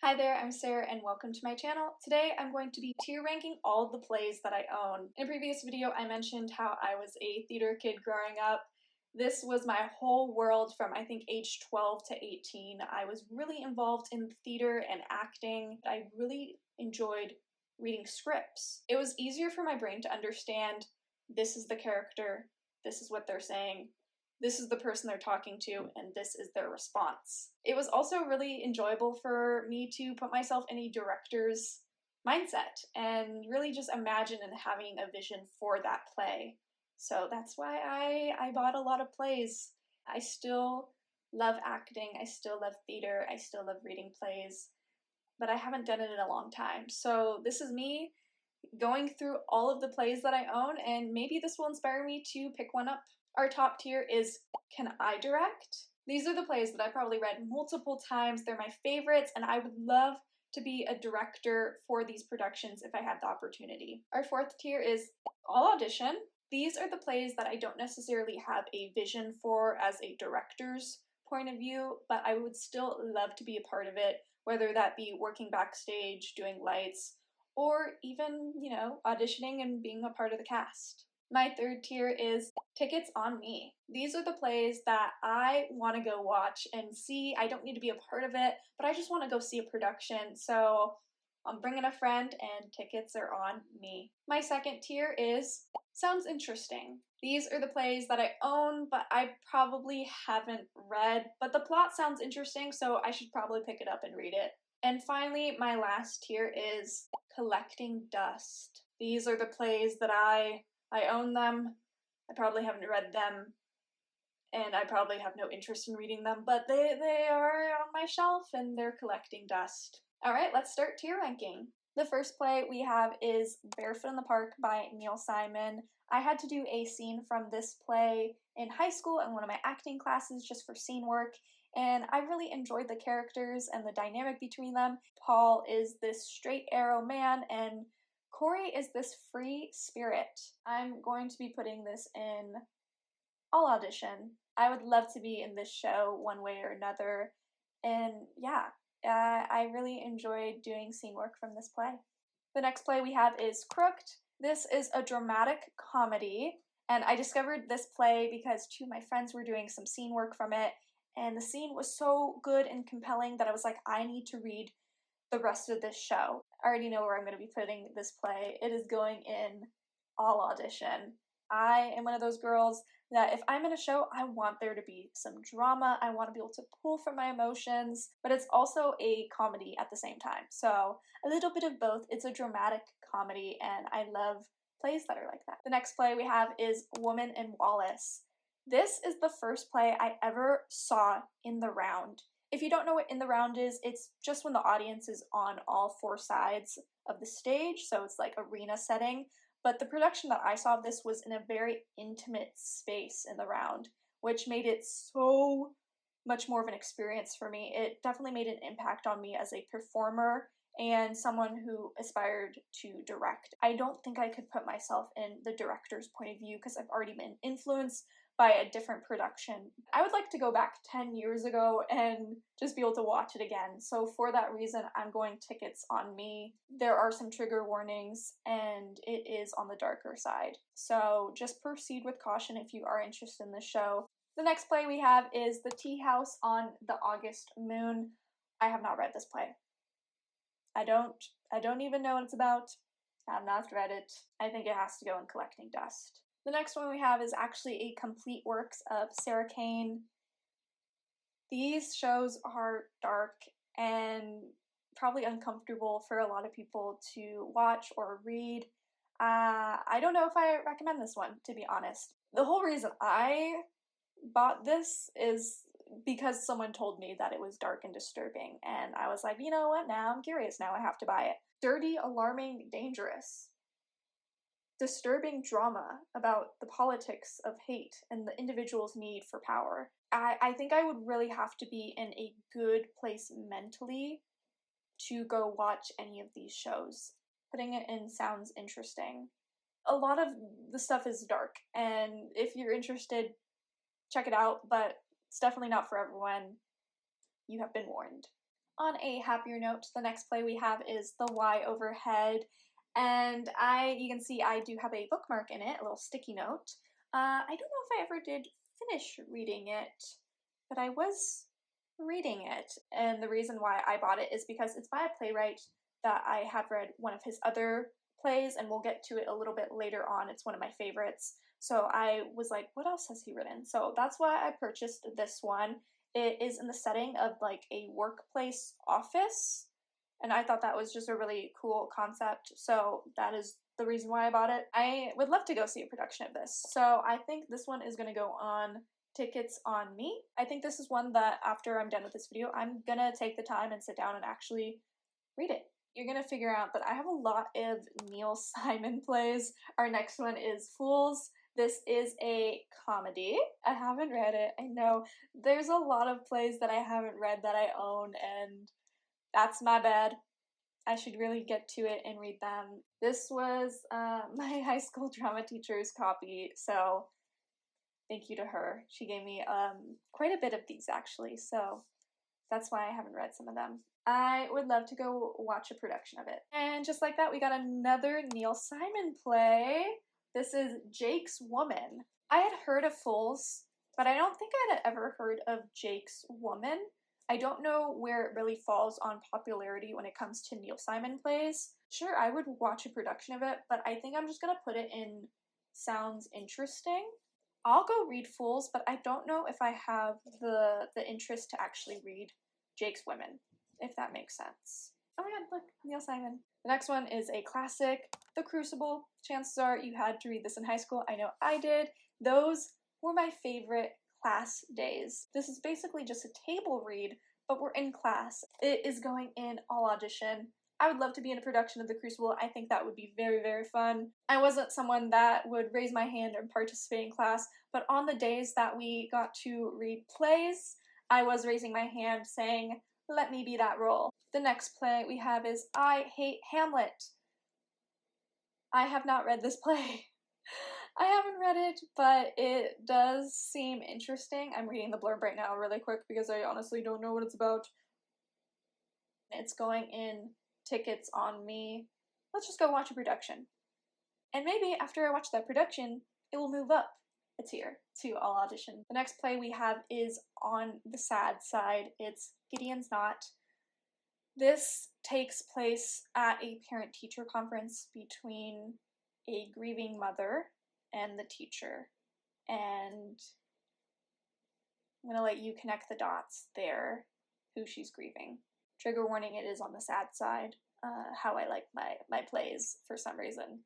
Hi there, I'm Sarah and welcome to my channel. Today I'm going to be tier ranking all of the plays that I own. In a previous video I mentioned how I was a theater kid growing up. This was my whole world from I think age 12 to 18. I was really involved in theater and acting. I really enjoyed reading scripts. It was easier for my brain to understand this is the character, this is what they're saying, this is the person they're talking to, and this is their response. It was also really enjoyable for me to put myself in a director's mindset and really just imagine and having a vision for that play. So that's why I bought a lot of plays. I still love acting, I still love theater, I still love reading plays, but I haven't done it in a long time. So this is me going through all of the plays that I own, and maybe this will inspire me to pick one up. Our top tier is Can I Direct? These are the plays that I've probably read multiple times. They're my favorites, and I would love to be a director for these productions if I had the opportunity. Our fourth tier is I'll Audition. These are the plays that I don't necessarily have a vision for as a director's point of view, but I would still love to be a part of it, whether that be working backstage, doing lights, or even, auditioning and being a part of the cast. My third tier is Tickets on Me. These are the plays that I want to go watch and see. I don't need to be a part of it, but I just want to go see a production. So I'm bringing a friend and tickets are on me. My second tier is Sounds Interesting. These are the plays that I own, but I probably haven't read, but the plot sounds interesting, so I should probably pick it up and read it. And finally, my last tier is Collecting Dust. These are the plays that I own them. I probably haven't read them, and I probably have no interest in reading them, but they are on my shelf and they're collecting dust. Alright, let's start tier ranking. The first play we have is Barefoot in the Park by Neil Simon. I had to do a scene from this play in high school in one of my acting classes just for scene work, and I really enjoyed the characters and the dynamic between them. Paul is this straight arrow man, and Corey is this free spirit. I'm going to be putting this in I'll Audition. I would love to be in this show one way or another, and yeah, I really enjoyed doing scene work from this play. The next play we have is Crooked. This is a dramatic comedy, and I discovered this play because two of my friends were doing some scene work from it, and the scene was so good and compelling that I was like, I need to read the rest of this show. I already know where I'm going to be putting this play. It is going in I'll Audition. I am one of those girls that if I'm in a show, I want there to be some drama. I want to be able to pull from my emotions, but it's also a comedy at the same time. So a little bit of both. It's a dramatic comedy, and I love plays that are like that. The next play we have is Woman in Wallace. This is the first play I ever saw in the round. If you don't know what in the round is, it's just when the audience is on all four sides of the stage, so it's like arena setting. But the production that I saw of this was in a very intimate space in the round, which made it so much more of an experience for me. It definitely made an impact on me as a performer and someone who aspired to direct. I don't think I could put myself in the director's point of view because I've already been influenced by a different production. I would like to go back 10 years ago and just be able to watch it again. So for that reason, I'm going Tickets on Me. There are some trigger warnings, and it is on the darker side. So just proceed with caution if you are interested in the show. The next play we have is The Teahouse on the August Moon. I have not read this play. I don't even know what it's about. I've not read it. I think it has to go in Collecting Dust. The next one we have is actually a complete works of Sarah Kane. These shows are dark and probably uncomfortable for a lot of people to watch or read. I don't know if I recommend this one, to be honest. The whole reason I bought this is because someone told me that it was dark and disturbing, and I was like, you know what, now I'm curious, now I have to buy it. Dirty, alarming, dangerous. Disturbing drama about the politics of hate and the individual's need for power. I think I would really have to be in a good place mentally to go watch any of these shows. Putting it in sounds interesting. A lot of the stuff is dark, and if you're interested, check it out, but it's definitely not for everyone. You have been warned. On a happier note, the next play we have is The Y Overhead, and you can see I do have a bookmark in it, a little sticky note. I don't know if I ever did finish reading it, but I was reading it, and the reason why I bought it is because it's by a playwright that I have read one of his other plays, and we'll get to it a little bit later on. It's one of my favorites. So I was like, what else has he written? So that's why I purchased this one. It is in the setting of like a workplace office, and I thought that was just a really cool concept, so that is the reason why I bought it. I would love to go see a production of this, so I think this one is going to go on Tickets on Me. I think this is one that after I'm done with this video, I'm gonna take the time and sit down and actually read it. You're gonna figure out that I have a lot of Neil Simon plays. Our next one is Fools. This is a comedy. I haven't read it, I know. There's a lot of plays that I haven't read that I own, and that's my bad. I should really get to it and read them. This was my high school drama teacher's copy, so thank you to her. She gave me quite a bit of these actually, so that's why I haven't read some of them. I would love to go watch a production of it. And just like that, we got another Neil Simon play. This is Jake's Woman. I had heard of Fools, but I don't think I had ever heard of Jake's Woman. I don't know where it really falls on popularity when it comes to Neil Simon plays. Sure, I would watch a production of it, but I think I'm just gonna put it in sounds interesting. I'll go read Fools, but I don't know if I have the interest to actually read Jake's Women, if that makes sense. Oh my god, look, Neil Simon. The next one is a classic, The Crucible. Chances are you had to read this in high school. I know I did. Those were my favorite class days. This is basically just a table read, but we're in class. It is going in all audition. I would love to be in a production of The Crucible. I think that would be very, very fun. I wasn't someone that would raise my hand and participate in class, but on the days that we got to read plays, I was raising my hand saying, let me be that role. The next play we have is I Hate Hamlet. I have not read this play. I haven't read it, but it does seem interesting. I'm reading the blurb right now really quick because I honestly don't know what it's about. It's going in Tickets on Me. Let's just go watch a production. And maybe after I watch that production, it will move up a tier to all audition. The next play we have is on the sad side. It's Gidion's Knot. This takes place at a parent-teacher conference between a grieving mother and the teacher. And I'm gonna let you connect the dots there, who she's grieving. Trigger warning, it is on the sad side. How I like my plays for some reason.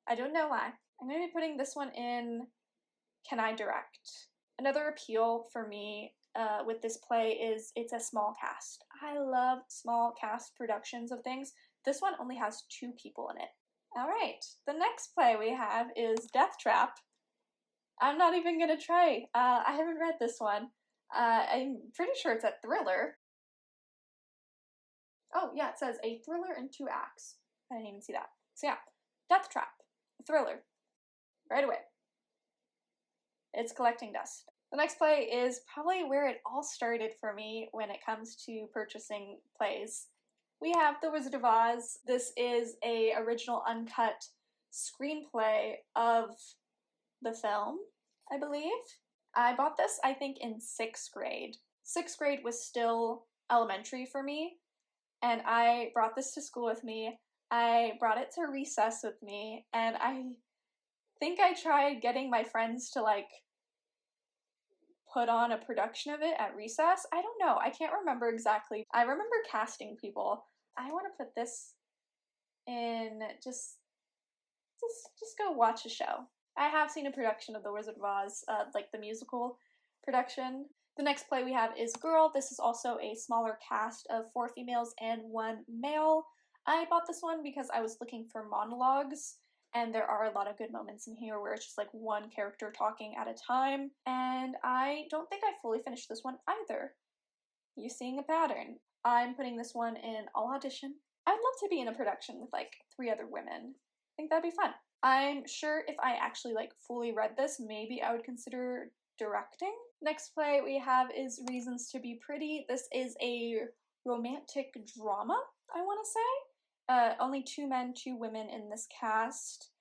I don't know why. I'm gonna be putting this one in Can I Direct? Another appeal for me with this play is it's a small cast. I love small cast productions of things. This one only has 2 people in it. Alright, the next play we have is Deathtrap. I'm not even gonna try. I haven't read this one. I'm pretty sure it's a thriller. Oh yeah, it says a thriller in 2 acts. I didn't even see that. So yeah, Deathtrap, a thriller. Right away. It's collecting dust. The next play is probably where it all started for me when it comes to purchasing plays. We have The Wizard of Oz. This is a original uncut screenplay of the film, I believe. I bought this, I think, in 6th grade. 6th grade was still elementary for me, and I brought this to school with me. I brought it to recess with me, and I think I tried getting my friends to, like, put on a production of it at recess. I don't know. I can't remember exactly. I remember casting people. I want to put this in just go watch a show. I have seen a production of The Wizard of Oz, like the musical production. The next play we have is Girl. This is also a smaller cast of 4 females and 1 male. I bought this one because I was looking for monologues, and there are a lot of good moments in here where it's just like one character talking at a time, and I don't think I fully finished this one either. You seeing a pattern? I'm putting this one in all audition. I'd love to be in a production with like 3 other women. I think that'd be fun. I'm sure if I actually like fully read this, maybe I would consider directing. Next play we have is Reasons to Be Pretty. This is a romantic drama, I want to say. Only 2 men, 2 women in this cast.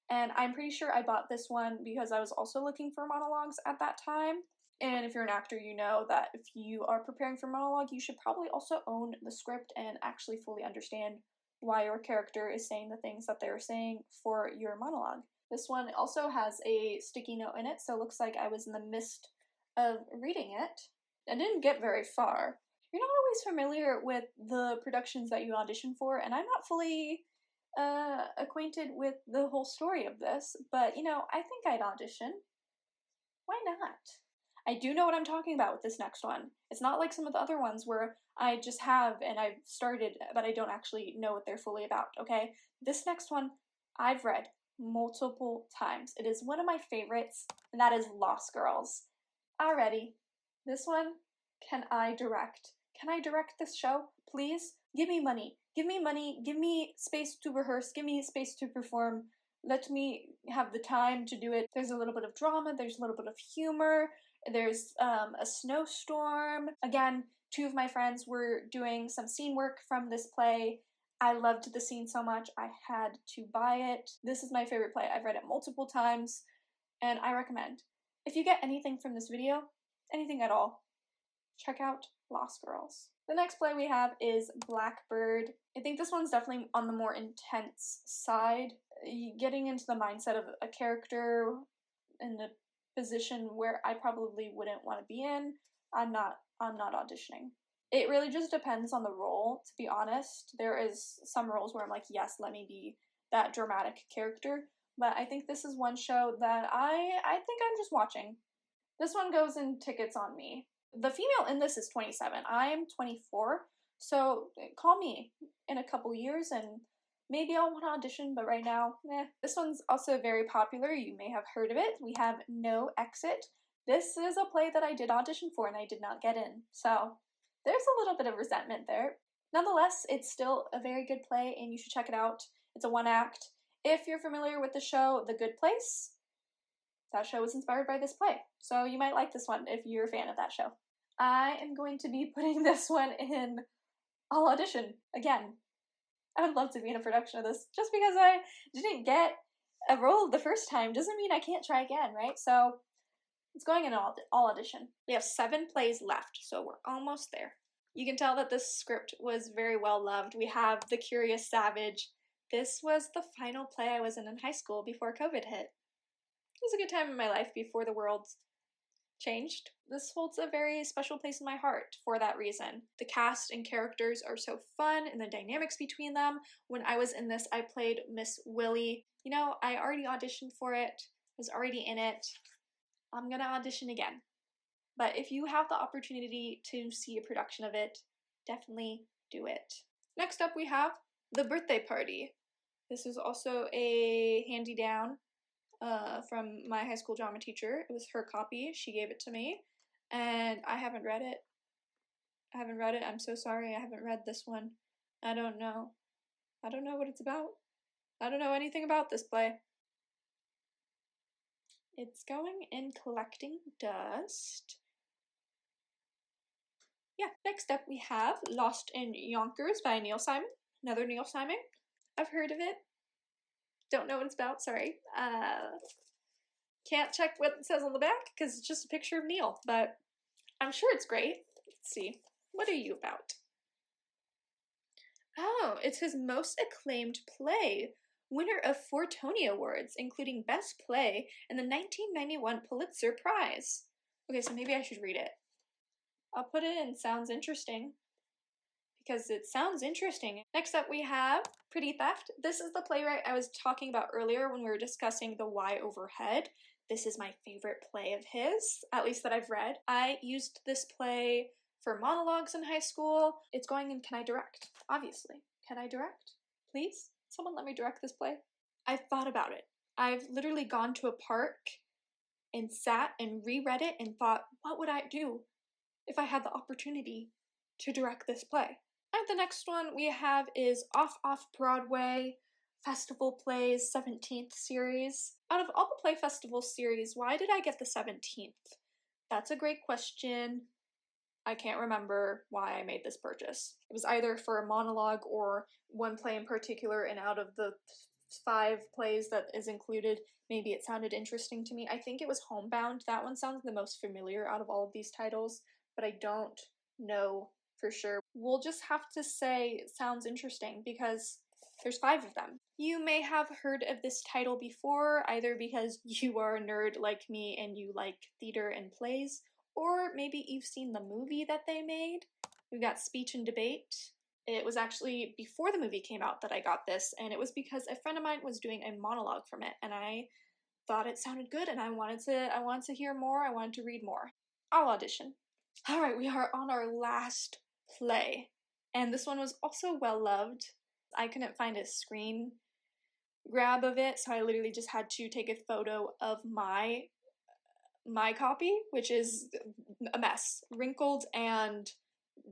And I'm pretty sure I bought this one because I was also looking for monologues at that time. And if you're an actor, you know that if you are preparing for monologue, you should probably also own the script and actually fully understand why your character is saying the things that they're saying for your monologue. This one also has a sticky note in it, so it looks like I was in the midst of reading it. I didn't get very far. You're not always familiar with the productions that you audition for, and I'm not fully acquainted with the whole story of this, but you know, I think I'd audition. Why not? I do know what I'm talking about with this next one. It's not like some of the other ones where I just have and I've started, but I don't actually know what they're fully about, okay? This next one I've read multiple times. It is one of my favorites, and that is Lost Girls. Alrighty, this one, can I direct? Can I direct this show? Please? Give me money. Give me money. Give me space to rehearse. Give me space to perform. Let me have the time to do it. There's a little bit of drama. There's a little bit of humor. There's a snowstorm. Again, 2 of my friends were doing some scene work from this play. I loved the scene so much, I had to buy it. This is my favorite play. I've read it multiple times, and I recommend. If you get anything from this video, anything at all, check out Lost Girls. The next play we have is Blackbird. I think this one's definitely on the more intense side. Getting into the mindset of a character in a position where I probably wouldn't want to be in, I'm not auditioning. It really just depends on the role, to be honest. There is some roles where I'm like, yes, let me be that dramatic character, but I think this is one show that I think I'm just watching. This one goes in tickets on me. The female in this is 27. I'm 24, so call me in a couple years and maybe I'll want to audition, but right now, eh. This one's also very popular. You may have heard of it. We have No Exit. This is a play that I did audition for and I did not get in, so there's a little bit of resentment there. Nonetheless, it's still a very good play and you should check it out. It's a 1-act. If you're familiar with the show The Good Place, that show was inspired by this play, so you might like this one if you're a fan of that show. I am going to be putting this one in I'll audition again. I would love to be in a production of this. Just because I didn't get a role the first time doesn't mean I can't try again, right? So it's going in all audition. We have 7 plays left, so we're almost there. You can tell that this script was very well loved. We have The Curious Savage. This was the final play I was in high school before COVID hit. It was a good time in my life before the world changed. This holds a very special place in my heart for that reason. The cast and characters are so fun and the dynamics between them. When I was in this, I played Miss Willie. You know, I already auditioned for it, was already in it. I'm gonna audition again. But if you have the opportunity to see a production of it, definitely do it. Next up we have The Birthday Party. This is also a hand-me-down from my high school drama teacher. It was her copy. She gave it to me, and I haven't read it. I'm so sorry. I haven't read this one. I don't know. I don't know what it's about. I don't know anything about this play. It's going in collecting dust. Yeah, next up we have Lost in Yonkers by Neil Simon. Another Neil Simon. I've heard of it. Don't know what it's about, sorry. Can't check what it says on the back because it's just a picture of Neil, but I'm sure it's great. Let's see. What are you about? Oh, it's his most acclaimed play. Winner of 4 Tony Awards, including Best Play and the 1991 Pulitzer Prize. Okay, so maybe I should read it. I'll put it in Sounds Interesting, because it sounds interesting. Next up we have Pretty Theft. This is the playwright I was talking about earlier when we were discussing The Why Overhead. This is my favorite play of his, at least that I've read. I used this play for monologues in high school. It's going in Can I Direct? Obviously. Can I direct? Please? Someone let me direct this play. I've thought about it. I've literally gone to a park and sat and reread it and thought, what would I do if I had the opportunity to direct this play? And the next one we have is Off Broadway Festival Plays 17th series. Out of all the play festival series, why did I get the 17th? That's a great question. I can't remember why I made this purchase. It was either for a monologue or one play in particular, and out of the 5 plays that is included, maybe it sounded interesting to me. I think it was Homebound. That one sounds the most familiar out of all of these titles, but I don't know for sure. We'll just have to say it sounds interesting because there's 5 of them. You may have heard of this title before, either because you are a nerd like me and you like theater and plays, or maybe you've seen the movie that they made. We've got Speech and Debate. It was actually before the movie came out that I got this, and it was because a friend of mine was doing a monologue from it, and I thought it sounded good, and I wanted to hear more, I wanted to read more. I'll audition. Alright, we are on our last play, and this one was also well loved. I couldn't find a screen grab of it, so I literally just had to take a photo of my copy, which is a mess, wrinkled and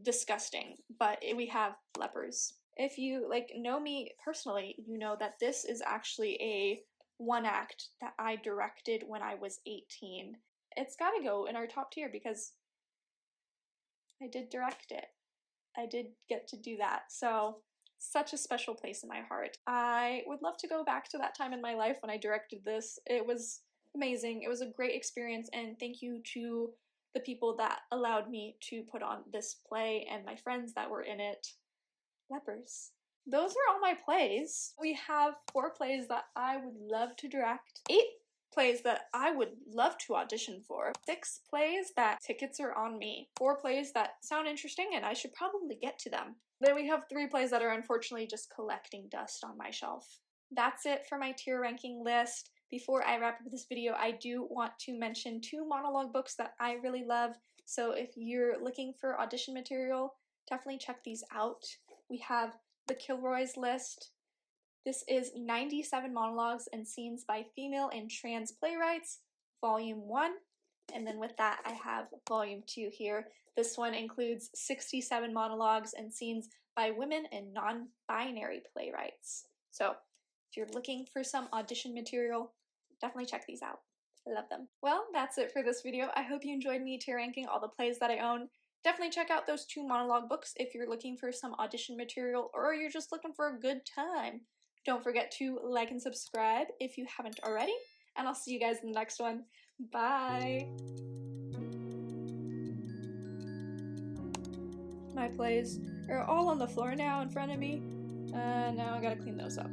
disgusting, but we have Lepers. If you know me personally, you know that this is actually a one act that I directed when I was 18. It's gotta go in our top tier because I did direct it. I did get to do that, so such a special place in my heart. I would love to go back to that time in my life when I directed this. It was amazing. It was a great experience, and thank you to the people that allowed me to put on this play and my friends that were in it. Lepers. Those are all my plays. We have 4 plays that I would love to direct, 8 plays that I would love to audition for, 6 plays that tickets are on me, 4 plays that sound interesting and I should probably get to them. Then we have 3 plays that are unfortunately just collecting dust on my shelf. That's it for my tier ranking list. Before I wrap up this video, I do want to mention 2 monologue books that I really love, so if you're looking for audition material, definitely check these out. We have the Kilroys list. This is 97 monologues and scenes by female and trans playwrights, volume 1. And then with that, I have volume 2 here. This one includes 67 monologues and scenes by women and non-binary playwrights. So if you're looking for some audition material, definitely check these out. I love them. Well, that's it for this video. I hope you enjoyed me tier ranking all the plays that I own. Definitely check out those 2 monologue books if you're looking for some audition material or you're just looking for a good time. Don't forget to like and subscribe if you haven't already, and I'll see you guys in the next one. Bye! My plays are all on the floor now in front of me. Now I gotta clean those up.